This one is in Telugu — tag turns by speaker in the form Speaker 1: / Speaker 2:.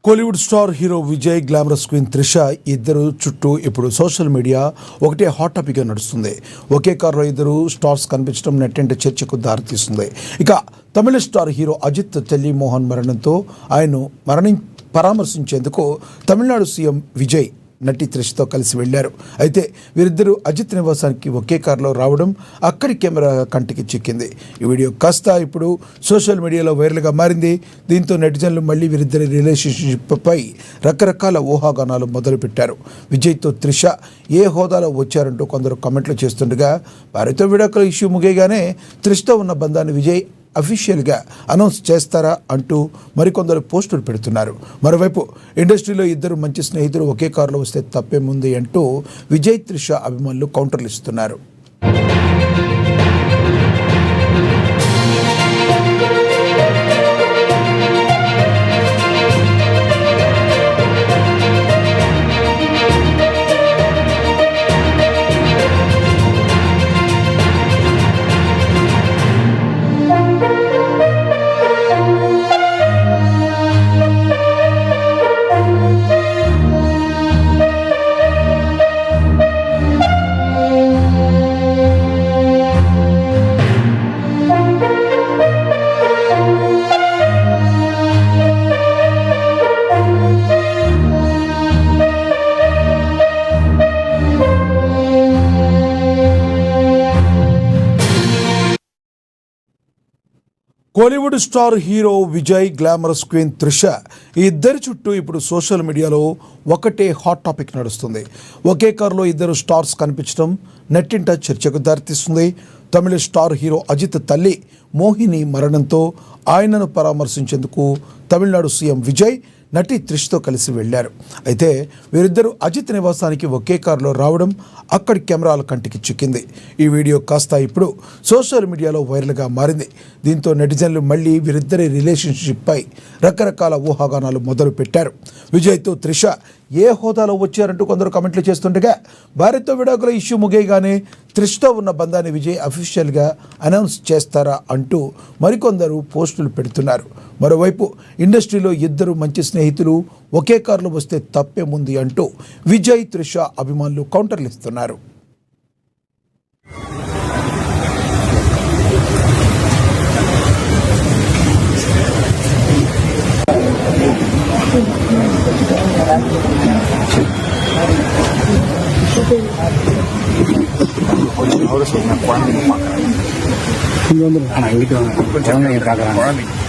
Speaker 1: Kollywood star hero Vijay, glamorous queen Trisha ఇద్దరు చుట్టూ ఇప్పుడు సోషల్ మీడియా ఒకటే హాట్ టాపిక్గా నడుస్తుంది. ఒకే కారులో ఇద్దరు స్టార్స్ కనిపించడం నెట్టింట చర్చకు దారితీస్తుంది. ఇక తమిళ స్టార్ హీరో అజిత్ తల్లి మోహన్ మరణంతో ఆయన్ను పరామర్శించేందుకు తమిళనాడు సీఎం విజయ్ నటి త్రిషతో కలిసి వెళ్లారు. అయితే వీరిద్దరూ అజిత్ నివాసానికి ఒకే కారులో రావడం అక్కడి కెమెరా కంటికి చిక్కింది. ఈ వీడియో కాస్త ఇప్పుడు సోషల్ మీడియాలో వైరల్గా మారింది. దీంతో నెటిజన్లు మళ్ళీ వీరిద్దరి రిలేషన్షిప్పై రకరకాల ఊహాగానాలు మొదలుపెట్టారు. విజయ్తో త్రిష ఏ హోదాలో వచ్చారంటూ కొందరు కామెంట్లు చేస్తుండగా, వారితో విడాకుల ఇష్యూ ముగియగానే త్రిషతో ఉన్న బంధాన్ని విజయ్ అఫీషియల్గా అనౌన్స్ చేస్తారా అంటూ మరికొందరు పోస్టులు పెడుతున్నారు. మరోవైపు ఇండస్ట్రీలో ఇద్దరు మంచి స్నేహితులు ఒకే కారులో వస్తే తప్పేముంది అంటూ విజయ్, త్రిష అభిమానులు కౌంటర్లు ఇస్తున్నారు. Kollywood star hero Vijay, glamorous queen Trisha ఈ ఇద్దరి చుట్టూ ఇప్పుడు సోషల్ మీడియాలో ఒకటే హాట్ టాపిక్ నడుస్తుంది. ఒకే కారులో ఇద్దరు స్టార్స్ కనిపించడం నెట్టింట చర్చకు దారితీస్తుంది. తమిళ స్టార్ హీరో అజిత్ తల్లి మోహిని మరణంతో ఆయనను పరామర్శించేందుకు తమిళనాడు సీఎం విజయ్ నటి త్రిషతో కలిసి వెళ్లారు. అయితే వీరిద్దరూ అజిత్ నివాసానికి ఒకే కారులో రావడం అక్కడి కెమెరాల కంటికి చిక్కింది. ఈ వీడియో కాస్త ఇప్పుడు సోషల్ మీడియాలో వైరల్గా మారింది. దీంతో నెటిజన్లు మళ్ళీ వీరిద్దరి రిలేషన్షిప్పై రకరకాల ఊహాగానాలు మొదలు పెట్టారు. విజయ్తో త్రిష ఏ హోదాలో వచ్చారంటూ కొందరు కామెంట్లు చేస్తుండగా, భార్యతో విడాకుల ఇష్యూ ముగియగానే త్రిషతో ఉన్న బంధాన్ని విజయ్ అఫీషియల్గా అనౌన్స్ చేస్తారా అంటూ మరికొందరు పోస్టులు పెడుతున్నారు. మరోవైపు ఇండస్ట్రీలో ఇద్దరు మంచి స్నేహితులు ఒకే కారులో వస్తే తప్పేముంది అంటూ విజయ్, త్రిష అభిమానులు కౌంటర్లు ఇస్తున్నారు.
Speaker 2: ahora soy una cuando no paga. ¿Dónde? Ah, ahí, ¿dónde?